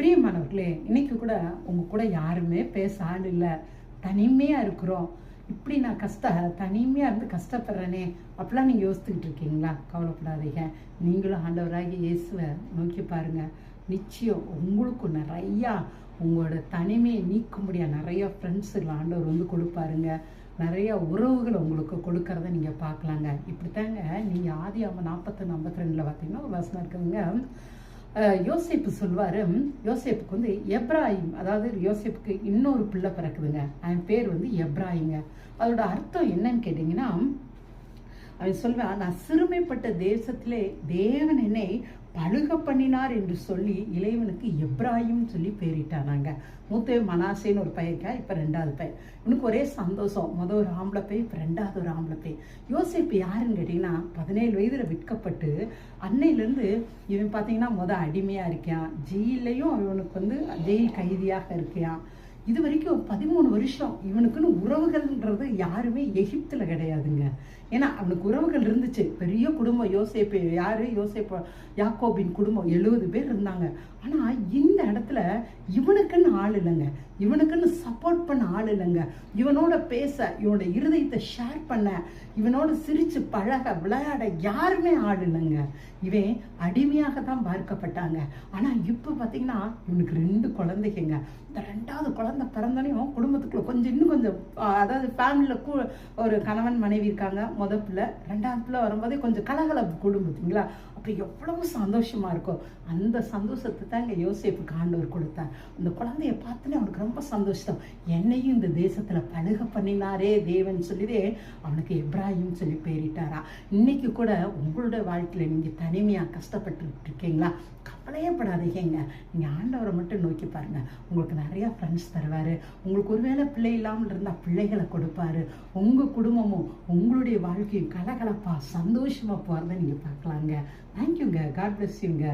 பிரியமானவர்களே, இன்னைக்கு கூட உங்க கூட யாருமே பேச ஆள் இல்லை, தனிமையா இருக்கிறோம். இப்படி நான் தனிமையா இருந்து கஷ்டப்படுறேனே அப்படிலாம் நீங்க யோசித்துக்கிட்டு இருக்கீங்களா? கவலைப்படாதீங்க. நீங்களும் ஆண்டவராகி இயேசுவை நோக்கி பாருங்க. நிச்சயம் உங்களுக்கு நிறையா உங்களோட தனிமையை நீக்க முடியாது. நிறைய ஃப்ரெண்ட்ஸுகள் ஆண்டவர் வந்து கொடுப்பாருங்க. நிறைய உறவுகளை உங்களுக்கு கொடுக்கறத நீங்க பார்க்கலாங்க. இப்படித்தாங்க நீங்க ஆதியாகமம் 41:52 பார்த்தீங்கன்னா ஒரு வசனம் இருக்குதுங்க. யோசேப்பு சொல்வாரு, யோசேப்புக்கு வந்து எப்ராஹிம், அதாவது யோசேப்புக்கு இன்னொரு பிள்ளை பிறக்குதுங்க. அவன் பேர் வந்து எப்ராஹிங்க. அதோட அர்த்தம் என்னன்னு கேட்டீங்கன்னா, அவன் சொல்வான், நான் சிறுமைப்பட்ட தேசத்திலே தேவன் என்னை பழுக பண்ணினார் என்று சொல்லி இளைவனுக்கு எப்ராஹிம் சொல்லி பேரிட்டானாங்க. மூத்தவன் மனாசேன்னு ஒரு பையன், இப்ப 2வது பையன். இவனுக்கு ஒரே சந்தோஷம். ஒரு ஆம்பளை பையன், இப்ப 2வது ஒரு ஆம்பளை பையன். யோசேப்பு யாருன்னு கேட்டீங்கன்னா, 17 வயதுல விற்கப்பட்டு அன்னையிலிருந்து இவன் பாத்தீங்கன்னா அடிமையா இருக்கான். ஜெயிலையும் இவனுக்கு வந்து ஜெயில் கைதியாக இருக்கான். இது வரைக்கும் 13 வருஷம் இவனுக்குன்னு உறவுகள்ன்றது யாருமே எகிப்துல கிடையாதுங்க. ஏன்னா அவனுக்கு உறவுகள் இருந்துச்சு, பெரிய குடும்பம். யோசேப்பு யாரு? யாக்கோபின் குடும்பம் 70 பேர் இருந்தாங்க. ஆனா இந்த இடத்துல இவனுக்குன்னு ஆள் இல்லைங்க, இவனுக்குன்னு சப்போர்ட் பண்ண ஆள் இல்லைங்க. இவனோட பேச, இவனோட இருதயத்தை ஷேர் பண்ண, இவனோட சிரிச்சு பழக விளையாட யாருமே ஆள் இல்லைங்க. இவன் அடிமையாக தான் பார்க்கப்பட்டாங்க. ஆனா இப்ப பாத்தீங்கன்னா இவனுக்கு 2 குழந்தைங்க. இந்த 2வது குழந்தை பிறந்தனையும் குடும்பத்துக்குள்ள கொஞ்சம் இன்னும் கொஞ்சம், அதாவது ஃபேமிலியில ஒரு கணவன் மனைவி இருக்காங்க. முதல் பிள்ளை, 2வது பிள்ளை வரும்போதே கொஞ்சம் கலகலப்பு குடும்பத்துங்களா. அப்ப எவ்வளவு சந்தோஷமா இருக்கும். அந்த சந்தோஷத்தை தாங்க யோசேப்புக்கு ஆண்டவர் கொடுத்தார். அந்த குழந்தைய பார்த்தோன்னே அவனுக்கு ரொம்ப சந்தோஷம். என்னையும் இந்த தேசத்துல பழுக பண்ணினாரே தேவன் சொல்லிதே அவனுக்கு எப்ராஹிம் சொல்லி பேரிட்டாரா. இன்னைக்கு கூட உங்களுடைய வாழ்க்கையில நீங்க தனிமையா கஷ்டப்பட்டு இருக்கீங்களா? கவலையப்படாதீங்க. நீங்க ஆண்டவரை மட்டும் நோக்கி பாருங்க. உங்களுக்கு நிறைய ஃப்ரெண்ட்ஸ் தருவாரு. உங்களுக்கு ஒருவேளை பிள்ளை இல்லாமல் இருந்தா பிள்ளைகளை கொடுப்பாரு. உங்க குடும்பமும் உங்களுடைய வாழ்க்கையும் கலகலப்பா சந்தோஷமா போறதை நீங்க பார்க்கலாங்க. தேங்க்யூங்க. காட் பிளஸ் யூங்க.